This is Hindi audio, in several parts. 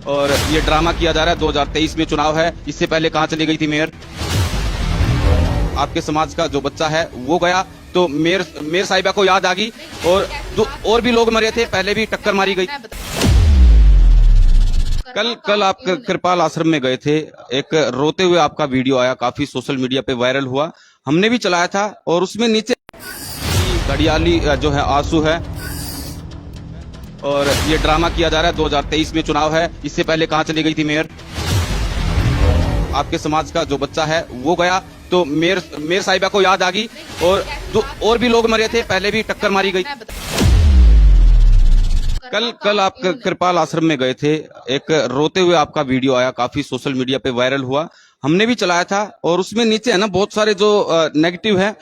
और ये ड्रामा किया जा रहा है। 2023 में चुनाव है, इससे पहले कहाँ चली गई थी मेयर? आपके समाज का जो बच्चा है वो गया तो मेयर साहिबा को याद आ गई, और भी लोग मरे थे, पहले भी टक्कर मारी गई। कल आप कृपाल आश्रम में गए थे, एक रोते हुए आपका वीडियो आया, काफी सोशल मीडिया पे वायरल हुआ, हमने भी चलाया था, और उसमें नीचे घड़ियाली जो है आंसू है, और ये ड्रामा किया जा रहा है। 2023 में चुनाव है, इससे पहले कहाँ चली गई थी मेयर? आपके समाज का जो बच्चा है वो गया तो मेयर साहिबा को याद आ गई, और भी लोग मरे थे, पहले भी टक्कर मारी गई। कल आप कृपाल आश्रम में गए थे, एक रोते हुए आपका वीडियो आया, काफी सोशल मीडिया पे वायरल हुआ, हमने भी चलाया था, और उसमें नीचे है ना बहुत सारे जो नेगेटिव है,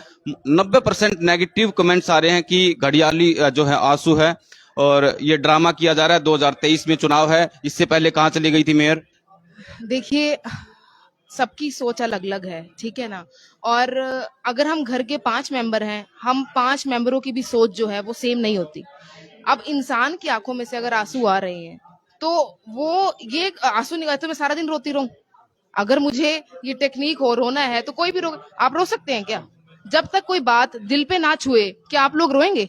90% नेगेटिव कमेंट्स आ रहे हैं कि घड़ियाली जो है आंसू है, और ये ड्रामा किया जा रहा है। 2023 में चुनाव है, इससे पहले कहाँ चली गई थी मेयर? देखिए, सबकी सोच अलग अलग है, ठीक है ना। और अगर हम घर के 5 मेंबर हैं, हम 5 मेंबरों की भी सोच जो है वो सेम नहीं होती। अब इंसान की आंखों में से अगर आंसू आ रहे हैं तो वो ये आंसू निकाले तो मैं सारा दिन रोती रहूं? अगर मुझे ये टेक्निक हो रोना है तो कोई भी आप रो सकते हैं क्या? जब तक कोई बात दिल पे ना छुए क्या आप लोग रोएंगे?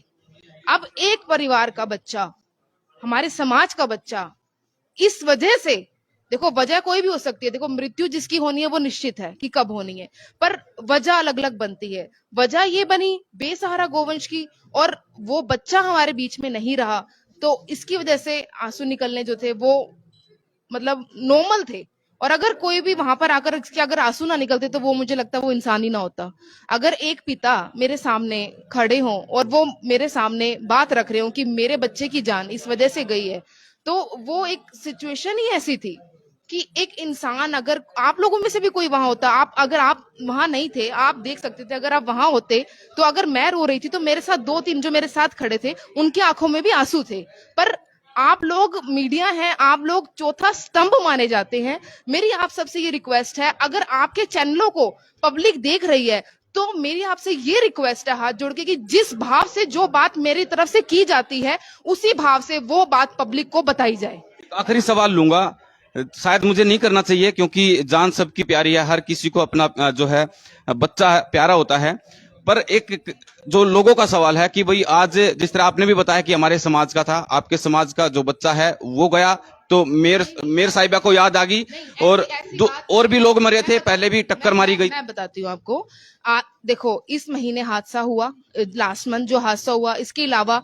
अब एक परिवार का बच्चा, हमारे समाज का बच्चा, इस वजह से, देखो वजह कोई भी हो सकती है, देखो मृत्यु जिसकी होनी है वो निश्चित है कि कब होनी है, पर वजह अलग अलग बनती है। वजह ये बनी बेसहारा गोवंश की, और वो बच्चा हमारे बीच में नहीं रहा, तो इसकी वजह से आंसू निकलने जो थे वो मतलब नॉर्मल थे। और अगर कोई भी वहां पर आकर इसके अगर आंसू ना निकलते तो वो मुझे लगता है वो इंसान ही ना होता। अगर एक पिता मेरे सामने खड़े हों और वो मेरे सामने बात रख रहे हो कि मेरे बच्चे की जान इस वजह से गई है, तो वो एक सिचुएशन ही ऐसी थी कि एक इंसान, अगर आप लोगों में से भी कोई वहां होता, अगर आप वहां नहीं थे, आप देख सकते थे, अगर आप वहां होते तो अगर मैं रो रही थी तो मेरे साथ 2-3 जो मेरे साथ खड़े थे उनकी आंखों में भी आंसू थे। पर आप लोग मीडिया हैं, आप लोग चौथा स्तंभ माने जाते हैं। मेरी आप सबसे ये रिक्वेस्ट है, अगर आपके चैनलों को पब्लिक देख रही है तो मेरी आपसे ये रिक्वेस्ट है हाथ जोड़ के कि जिस भाव से जो बात मेरी तरफ से की जाती है उसी भाव से वो बात पब्लिक को बताई जाए। आखिरी सवाल लूंगा, शायद मुझे नहीं करना चाहिए क्योंकि जान सबकी प्यारी है, हर किसी को अपना जो है बच्चा प्यारा होता है, पर एक जो लोगों का सवाल है कि भाई आज जिस तरह आपने भी बताया कि हमारे समाज का था, आपके समाज का जो बच्चा है वो गया तो मेयर साहिबा को याद आ गई, और भी लोग मरे थे, पहले भी टक्कर मारी गई। मैं बताती हूँ आपको, देखो इस महीने हादसा हुआ, लास्ट मंथ जो हादसा हुआ, इसके अलावा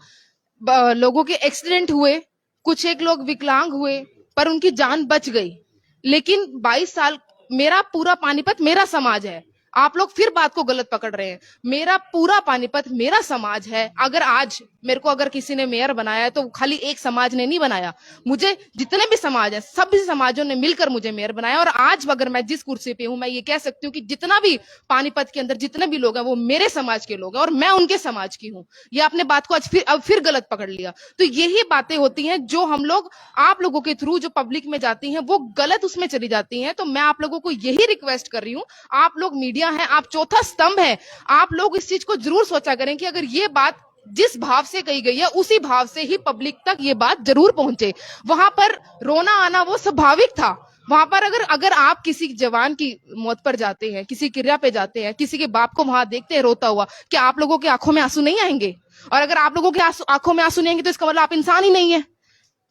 लोगों के एक्सीडेंट हुए, कुछ एक लोग विकलांग हुए पर उनकी जान बच गई। लेकिन 22 साल मेरा पूरा पानीपत मेरा समाज है। आप लोग फिर बात को गलत पकड़ रहे हैं। मेरा पूरा पानीपत मेरा समाज है। अगर आज मेरे को अगर किसी ने मेयर बनाया है तो खाली एक समाज ने नहीं बनाया, मुझे जितने भी समाज है सभी समाजों ने मिलकर मुझे मेयर बनाया। और आज अगर मैं जिस कुर्सी पे हूं मैं ये कह सकती हूँ कि जितना भी पानीपत के अंदर जितने भी लोग हैं वो मेरे समाज के लोग हैं और मैं उनके समाज की हूँ। ये आपने बात को आज अब फिर गलत पकड़ लिया। तो यही बातें होती हैं जो हम लोग आप लोगों के थ्रू जो पब्लिक में जाती हैं वो गलत उसमें चली जाती हैं। तो मैं आप लोगों को यही रिक्वेस्ट कर रही हूँ, आप लोग मीडिया हैं, आप चौथा स्तंभ है, आप लोग इस चीज को जरूर सोचा करें कि अगर ये बात जिस भाव से कही गई है उसी भाव से ही पब्लिक तक ये बात जरूर पहुंचे। वहां पर रोना आना वो स्वाभाविक था। वहां पर अगर आप किसी जवान की मौत पर जाते हैं, किसी क्रिया पे जाते हैं, किसी के बाप को वहां देखते हैं रोता हुआ, क्या आप लोगों की आंखों में आंसू नहीं आएंगे? और अगर आप लोगों की आंखों में आंसू नहीं आएंगे तो इसका मतलब आप इंसान ही नहीं है।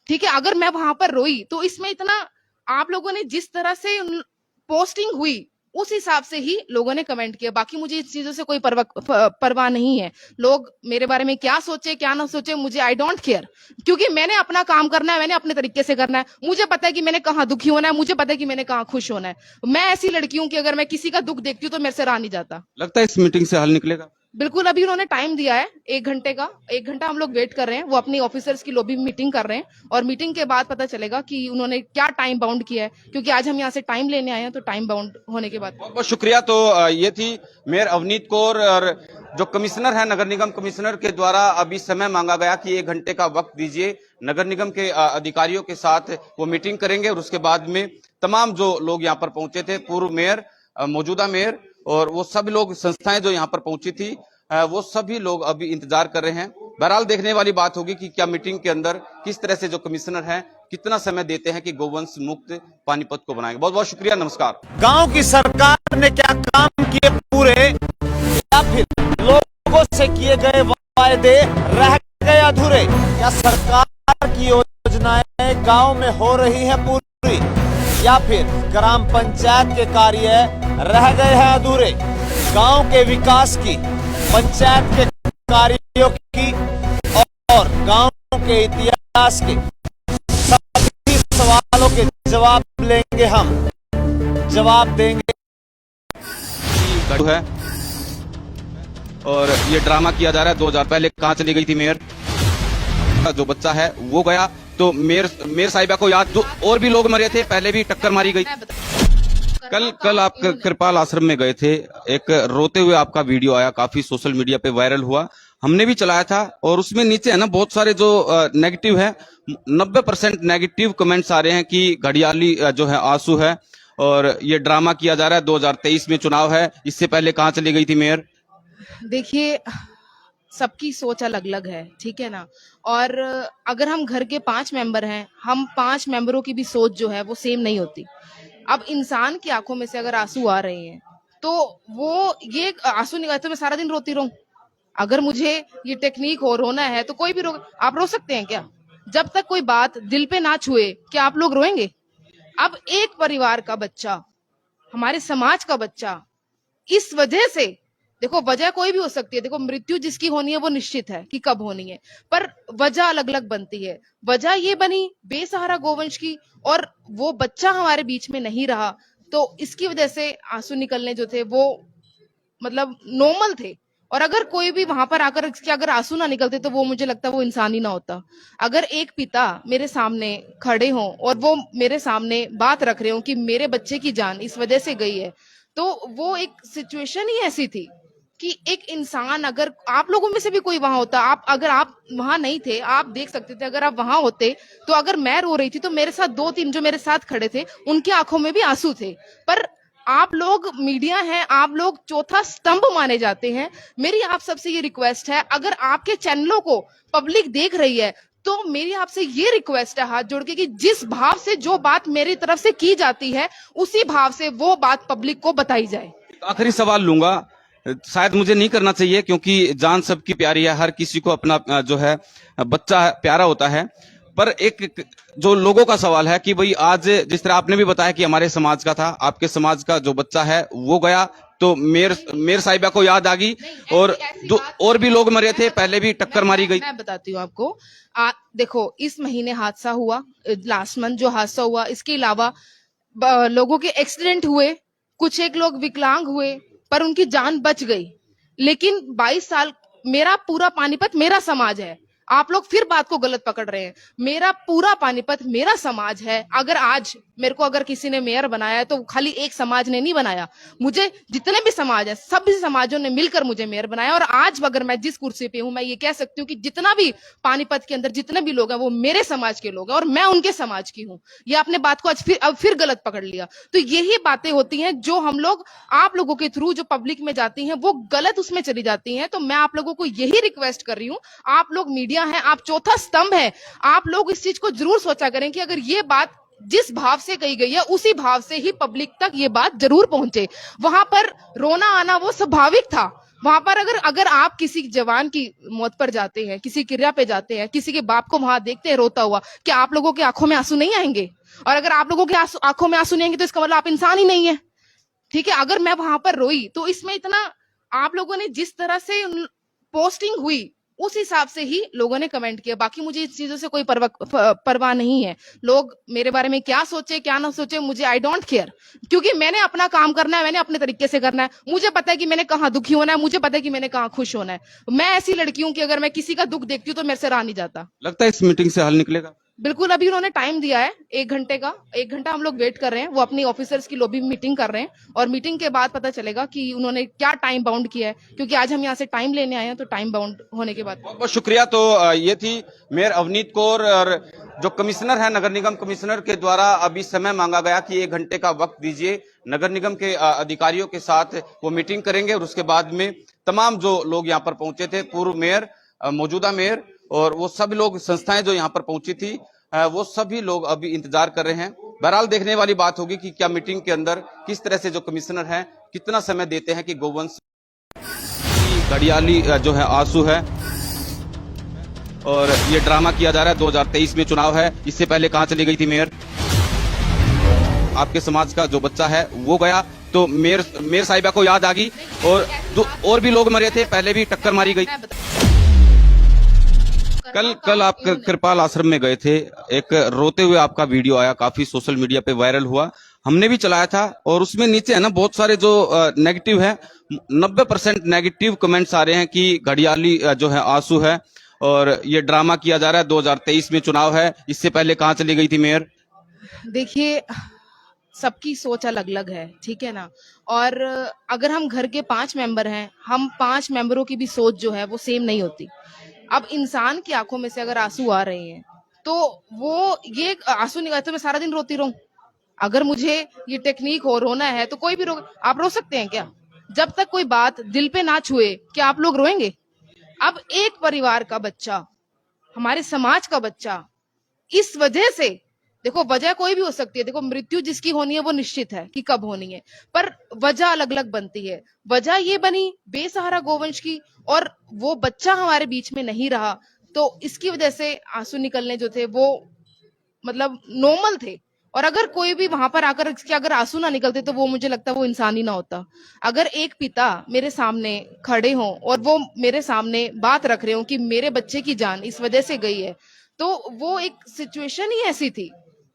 ठीक है, अगर मैं वहां पर रोई तो इसमें इतना आप लोगों ने जिस तरह से पोस्टिंग हुई उस हिसाब से ही लोगों ने कमेंट किया। बाकी मुझे इस चीजों से कोई परवाह नहीं है। लोग मेरे बारे में क्या सोचे क्या ना सोचे, मुझे आई डोंट केयर, क्योंकि मैंने अपना काम करना है, मैंने अपने तरीके से करना है। मुझे पता है कि मैंने कहाँ दुखी होना है, मुझे पता है कि मैंने कहाँ खुश होना है। मैं ऐसी लड़की हूँ कि अगर मैं किसी का दुख देखती हूँ तो मेरे से रहा नहीं जाता। लगता है इस मीटिंग से हल निकलेगा? बिल्कुल, अभी उन्होंने टाइम दिया है 1 घंटे का, 1 घंटा हम लोग वेट कर रहे हैं। वो अपनी ऑफिसर्स की लॉबी में मीटिंग कर रहे हैं और मीटिंग के बाद पता चलेगा कि उन्होंने क्या टाइम बाउंड किया है, क्योंकि आज हम यहाँ से टाइम लेने आए हैं, तो टाइम बाउंड होने के बाद। बहुत बहुत शुक्रिया। तो ये थी मेयर अवनीत कौर, और जो कमिश्नर है नगर निगम कमिश्नर के द्वारा अभी समय मांगा गया कि 1 घंटे का वक्त दीजिए। नगर निगम के अधिकारियों के साथ वो मीटिंग करेंगे और उसके बाद में तमाम जो लोग यहाँ पर पहुंचे थे, पूर्व मेयर, मौजूदा मेयर और वो सब लोग, संस्थाएं जो यहाँ पर पहुंची थी, वो सभी लोग अभी इंतजार कर रहे हैं। बहरहाल देखने वाली बात होगी कि क्या मीटिंग के अंदर किस तरह से जो कमिश्नर हैं कितना समय देते हैं कि गोवंश मुक्त पानीपत को बनाएंगे। बहुत बहुत शुक्रिया, नमस्कार। गांव की सरकार ने क्या काम किए पूरे, या फिर लोगों से किए गए वायदे रह गए अधूरे? क्या सरकार की योजनाएं गांव में हो रही है पूरी, या फिर ग्राम पंचायत के कार्य रह गए हैं अधूरे? गांव के विकास की, पंचायत के कार्यों की और गांव के इतिहास के सभी सवालों के जवाब लेंगे हम, जवाब देंगे है। और ये ड्रामा किया जा रहा है। 2000 पहले कहाँ चली गई थी मेयर, जो बच्चा है वो गया तो मेयर साहिबा को याद, जो और भी लोग मरे थे पहले भी टक्कर मारी गई। कल आप कृपाल आश्रम में गए थे, एक रोते हुए आपका वीडियो आया, काफी सोशल मीडिया पे वायरल हुआ, हमने भी चलाया था। और उसमें नीचे है ना बहुत सारे जो नेगेटिव है, 90% नेगेटिव कमेंट्स आ रहे हैं कि घड़ियाली जो है आंसू है और ये ड्रामा किया जा रहा है। 2023 में चुनाव है, इससे पहले कहाँ चली गई थी मेयर? देखिए, सबकी सोच अलग अलग है, ठीक है ना। और अगर हम घर के 5 मेंबर हैं, हम 5 मेंबरों की भी सोच जो है वो सेम नहीं होती। अब इंसान की आंखों में से अगर आंसू आ रहे हैं तो वो ये आंसू निकाले तो मैं सारा दिन रोती रहूं? अगर मुझे ये टेक्निक हो रोना है तो कोई भी आप रो सकते हैं क्या? जब तक कोई बात दिल पे ना छुए क्या आप लोग रोएंगे? अब एक परिवार का बच्चा, हमारे समाज का बच्चा, इस वजह से, देखो वजह कोई भी हो सकती है, देखो मृत्यु जिसकी होनी है वो निश्चित है कि कब होनी है, पर वजह अलग अलग बनती है। वजह ये बनी बेसहारा गोवंश की, और वो बच्चा हमारे बीच में नहीं रहा, तो इसकी वजह से आंसू निकलने जो थे वो मतलब नॉर्मल थे। और अगर कोई भी वहां पर आकर इसके अगर आंसू ना निकलते तो वो मुझे लगता है वो इंसान ही ना होता। अगर एक पिता मेरे सामने खड़े हों और वो मेरे सामने बात रख रहे हो कि मेरे बच्चे की जान इस वजह से गई है, तो वो एक सिचुएशन ही ऐसी थी कि एक इंसान, अगर आप लोगों में से भी कोई वहां होता, अगर आप वहां नहीं थे, आप देख सकते थे, अगर आप वहां होते तो अगर मैं रो रही थी तो मेरे साथ 2-3 जो मेरे साथ खड़े थे उनकी आंखों में भी आंसू थे। पर आप लोग मीडिया हैं, आप लोग चौथा स्तंभ माने जाते हैं। मेरी आप सबसे ये रिक्वेस्ट है, अगर आपके चैनलों को पब्लिक देख रही है तो मेरी आपसे ये रिक्वेस्ट है हाथ जोड़ के कि जिस भाव से जो बात मेरी तरफ से की जाती है उसी भाव से वो बात पब्लिक को बताई जाए। आखिरी सवाल लूंगा, शायद मुझे नहीं करना चाहिए क्योंकि जान सबकी प्यारी है, हर किसी को अपना जो है बच्चा प्यारा होता है, पर एक जो लोगों का सवाल है कि भाई आज जिस तरह आपने भी बताया कि हमारे समाज का था, आपके समाज का जो बच्चा है वो गया तो मेयर साहिबा को याद आ गई, और जो और भी लोग मरे थे पहले भी टक्कर मारी गई। मैं बताती हूँ आपको, देखो इस महीने हादसा हुआ, लास्ट मंथ जो हादसा हुआ, इसके अलावा लोगों के एक्सीडेंट हुए, कुछ एक लोग विकलांग हुए पर उनकी जान बच गई। लेकिन 22 साल मेरा पूरा पानीपत मेरा समाज है। आप लोग फिर बात को गलत पकड़ रहे हैं। मेरा पूरा पानीपत मेरा समाज है। अगर आज मेरे को अगर किसी ने मेयर बनाया है तो खाली एक समाज ने नहीं बनाया, मुझे जितने भी समाज है सभी समाजों ने मिलकर मुझे मेयर बनाया। और आज अगर मैं जिस कुर्सी पे हूं, मैं ये कह सकती हूँ कि जितना भी पानीपत के अंदर जितने भी लोग हैं वो मेरे समाज के लोग हैं और मैं उनके समाज की हूँ। ये आपने बात को आज फिर गलत पकड़ लिया। तो यही बातें होती हैं जो हम लोग आप लोगों के थ्रू जो पब्लिक में जाती हैं वो गलत उसमें चली जाती हैं। तो मैं आप लोगों को यही रिक्वेस्ट कर रही हूँ, आप लोग मीडिया हैं, आप चौथा स्तंभ है, आप लोग इस चीज को जरूर सोचा करें कि अगर ये बात जिस भाव से कही गई है उसी भाव से ही पब्लिक तक ये बात जरूर पहुंचे। वहां पर रोना आना वो स्वाभाविक था। वहां पर अगर आप किसी जवान की मौत पर जाते हैं, किसी क्रिया पे जाते हैं, किसी के बाप को वहां देखते हैं रोता हुआ, क्या आप लोगों की आंखों में आंसू नहीं आएंगे? और अगर आप लोगों की आंखों में आंसू नहीं आएंगे तो इसका मतलब आप इंसान ही नहीं है। ठीक है, अगर मैं वहां पर रोई तो इसमें इतना आप लोगों ने जिस तरह से पोस्टिंग हुई उस हिसाब से ही लोगों ने कमेंट किया। बाकी मुझे इस चीजों से कोई परवाह नहीं है। लोग मेरे बारे में क्या सोचे क्या ना सोचे, मुझे आई डोंट केयर, क्योंकि मैंने अपना काम करना है, मैंने अपने तरीके से करना है। मुझे पता है कि मैंने कहाँ दुखी होना है, मुझे पता है कि मैंने कहाँ खुश होना है। मैं ऐसी लड़की हूँ कि अगर मैं किसी का दुख देखती हूँ तो मेरे से रहा नहीं जाता। लगता है इस मीटिंग से हल निकलेगा? बिल्कुल, अभी उन्होंने टाइम दिया है 1 घंटे का, 1 घंटा हम लोग वेट कर रहे हैं। वो अपनी ऑफिसर्स की लॉबी मीटिंग कर रहे हैं और मीटिंग के बाद पता चलेगा कि उन्होंने क्या टाइम बाउंड किया है, क्योंकि आज हम यहाँ से टाइम लेने आए हैं, तो टाइम बाउंड होने के बाद। बहुत बहुत शुक्रिया। तो ये थी मेयर अवनीत कौर, और जो कमिश्नर है नगर निगम कमिश्नर के द्वारा अभी समय मांगा गया कि 1 घंटे का वक्त दीजिए। नगर निगम के अधिकारियों के साथ वो मीटिंग करेंगे और उसके बाद में तमाम जो लोग यहाँ पर पहुंचे थे, पूर्व मेयर, मौजूदा मेयर और वो सब लोग, संस्थाएं जो यहाँ पर पहुंची थी, वो सभी लोग अभी इंतजार कर रहे हैं। बहरहाल देखने वाली बात होगी कि क्या मीटिंग के अंदर किस तरह से जो कमिश्नर हैं कितना समय देते हैं कि गोवंश की घड़ियाली जो है आंसू है और ये ड्रामा किया जा रहा है। 2023 में चुनाव है, इससे पहले कहां चली गई थी मेयर? आपके समाज का जो बच्चा है वो गया तो मेयर साहिबा को याद आ गई और भी लोग मरे थे, पहले भी टक्कर मारी गई। कल आप कृपाल आश्रम में गए थे, एक रोते हुए आपका वीडियो आया, काफी सोशल मीडिया पे वायरल हुआ, हमने भी चलाया था और उसमें नीचे है ना बहुत सारे जो नेगेटिव है, 90% नेगेटिव कमेंट्स आ रहे हैं कि घड़ियाली जो है आंसू है और ये ड्रामा किया जा रहा है। 2023 में चुनाव है, इससे पहले कहां चली गई थी मेयर? देखिए, सबकी सोच अलग अलग है, ठीक है ना। और अगर हम घर के 5 मेंबर हैं, हम 5 मेंबरों की भी सोच जो है वो सेम नहीं होती। अब इंसान की आंखों में से अगर आंसू आ रहे हैं तो वो ये आंसू निकाले तो मैं सारा दिन रोती रहूं? अगर मुझे ये टेक्निक हो रोना है तो कोई भी आप रो सकते हैं क्या? जब तक कोई बात दिल पे ना छुए क्या आप लोग रोएंगे? अब एक परिवार का बच्चा, हमारे समाज का बच्चा, इस वजह से, देखो वजह कोई भी हो सकती है, देखो मृत्यु जिसकी होनी है वो निश्चित है कि कब होनी है, पर वजह अलग अलग बनती है। वजह ये बनी बेसहारा गोवंश की और वो बच्चा हमारे बीच में नहीं रहा, तो इसकी वजह से आंसू निकलने जो थे वो मतलब नॉर्मल थे। और अगर कोई भी वहां पर आकर इसके अगर आंसू ना निकलते तो वो मुझे लगता है वो इंसान ही ना होता। अगर एक पिता मेरे सामने खड़े हों और वो मेरे सामने बात रख रहे हो कि मेरे बच्चे की जान इस वजह से गई है, तो वो एक सिचुएशन ही ऐसी थी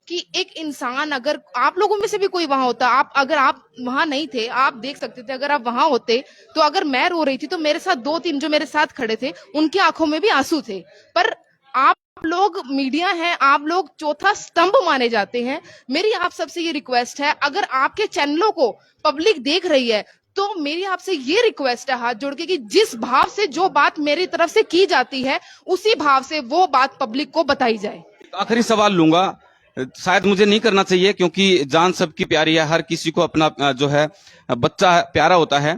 कि एक इंसान, अगर आप लोगों में से भी कोई वहां होता, अगर आप वहां नहीं थे, आप देख सकते थे, अगर आप वहां होते तो अगर मैं रो रही थी तो मेरे साथ 2-3 जो मेरे साथ खड़े थे उनकी आंखों में भी आंसू थे। पर आप लोग मीडिया हैं, आप लोग चौथा स्तंभ माने जाते हैं। मेरी आप सबसे ये रिक्वेस्ट है, अगर आपके चैनलों को पब्लिक देख रही है तो मेरी आपसे ये रिक्वेस्ट है हाथ जोड़ के कि जिस भाव से जो बात मेरी तरफ से की जाती है उसी भाव से वो बात पब्लिक को बताई जाए। आखिरी सवाल लूंगा, शायद मुझे नहीं करना चाहिए क्योंकि जान सबकी प्यारी है, हर किसी को अपना जो है बच्चा प्यारा होता है,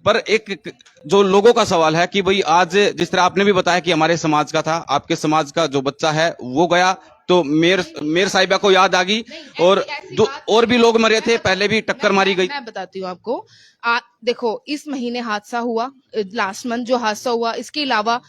पर एक जो लोगों का सवाल है कि भाई आज जिस तरह आपने भी बताया कि हमारे समाज का था, आपके समाज का जो बच्चा है वो गया तो मेयर साहिबा को याद आ गई और भी लोग मरे थे, पहले भी टक्कर मारी गई। मैं बताती हूँ आपको, देखो इस महीने हादसा हुआ, लास्ट मंथ जो हादसा हुआ, इसके अलावा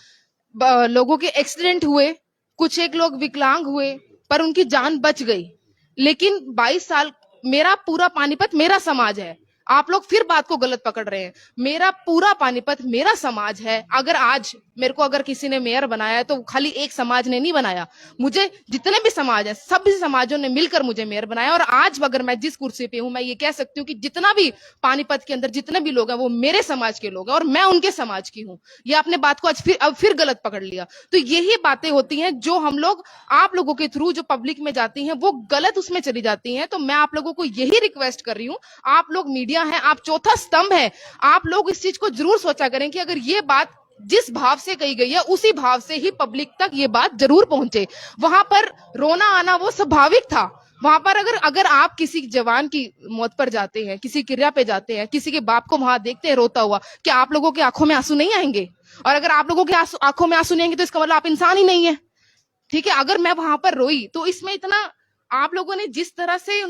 लोगों के एक्सीडेंट हुए, कुछ एक लोग विकलांग हुए पर उनकी जान बच गई। लेकिन 22 साल मेरा पूरा पानीपत मेरा समाज है। आप लोग फिर बात को गलत पकड़ रहे हैं। मेरा पूरा पानीपत मेरा समाज है। अगर आज मेरे को अगर किसी ने मेयर बनाया है तो खाली एक समाज ने नहीं बनाया, मुझे जितने भी समाज है सभी समाजों ने मिलकर मुझे मेयर बनाया। और आज अगर मैं जिस कुर्सी पे हूं मैं ये कह सकती हूँ कि जितना भी पानीपत के अंदर जितने भी लोग हैं वो मेरे समाज के लोग हैं और मैं उनके समाज की हूँ। ये आपने बात को आज अब फिर गलत पकड़ लिया। तो यही बातें होती हैं जो हम लोग आप लोगों के थ्रू जो पब्लिक में जाती हैं वो गलत उसमें चली जाती हैं। तो मैं आप लोगों को यही रिक्वेस्ट कर रही हूँ, आप लोग मीडिया है, आप चौथा स्तंभ है, आप लोग इस चीज को जरूर सोचा करें कि अगर ये बात जिस भाव से कही गई है उसी भाव से ही पब्लिक तक ये बात जरूर पहुंचे। वहां पर रोना आना वो स्वाभाविक था। वहां पर अगर आप किसी जवान की मौत पर जाते हैं, किसी क्रिया पे जाते हैं, किसी के बाप को वहां देखते हैं रोता हुआ, क्या आप लोगों की आंखों में आंसू नहीं आएंगे? और अगर आप लोगों की आंखों में आंसू नहीं आएंगे तो इसका मतलब आप इंसान ही नहीं है, ठीक है। अगर मैं वहां पर रोई तो इसमें इतना आप लोगों ने जिस तरह से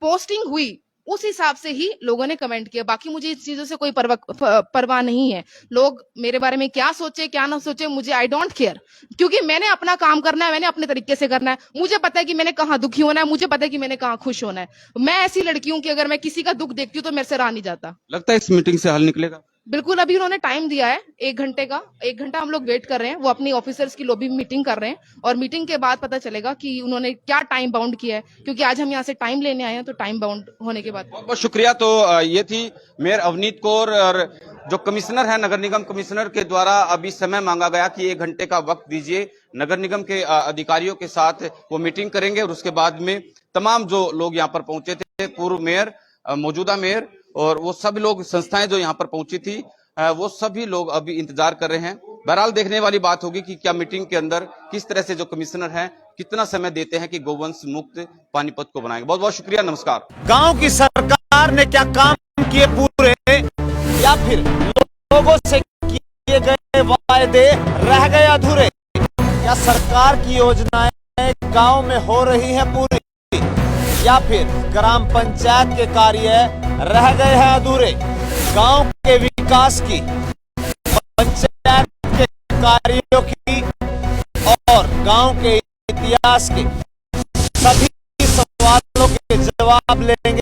पोस्टिंग हुई उस हिसाब से ही लोगों ने कमेंट किया। बाकी मुझे इस चीजों से कोई परवाह नहीं है। लोग मेरे बारे में क्या सोचे क्या ना सोचे, मुझे आई डोंट केयर, क्योंकि मैंने अपना काम करना है, मैंने अपने तरीके से करना है। मुझे पता है कि मैंने कहाँ दुखी होना है, मुझे पता है कि मैंने कहाँ खुश होना है। मैं ऐसी लड़की हूँ कि अगर मैं किसी का दुख देखती हूँ तो मेरे से रहा नहीं जाता। लगता है इस मीटिंग से हल निकलेगा? बिल्कुल, अभी उन्होंने टाइम दिया है 1 घंटे का, 1 घंटा हम लोग वेट कर रहे हैं। वो अपनी ऑफिसर्स की लॉबी में मीटिंग कर रहे हैं और मीटिंग के बाद पता चलेगा कि उन्होंने क्या टाइम बाउंड किया है, क्योंकि आज हम यहाँ से टाइम लेने आए हैं, तो टाइम बाउंड होने के बाद। बहुत बहुत शुक्रिया। तो ये थी मेयर अवनीत कौर और जो कमिश्नर है नगर निगम कमिश्नर के द्वारा अभी समय मांगा गया कि 1 घंटे का वक्त दीजिए। नगर निगम के अधिकारियों के साथ वो मीटिंग करेंगे और उसके बाद में तमाम जो लोग यहाँ पर पहुंचे थे, पूर्व मेयर, मौजूदा मेयर और वो सब लोग, संस्थाएं जो यहाँ पर पहुंची थी, वो सभी लोग अभी इंतजार कर रहे हैं। बहरहाल देखने वाली बात होगी कि क्या मीटिंग के अंदर किस तरह से जो कमिश्नर हैं कितना समय देते हैं कि गोवंश मुक्त पानीपत को बनाएंगे। बहुत बहुत शुक्रिया, नमस्कार। गांव की सरकार ने क्या काम किए पूरे, या फिर लोगों से किए गए वायदे रह गए अधूरे, या सरकार की योजनाएं गांव में हो रही है पूरी, या फिर ग्राम पंचायत के कार्य रह गए हैं अधूरे। गांव के विकास की, पंचायत के कार्यों की और गांव के इतिहास के सभी सवालों के जवाब लेंगे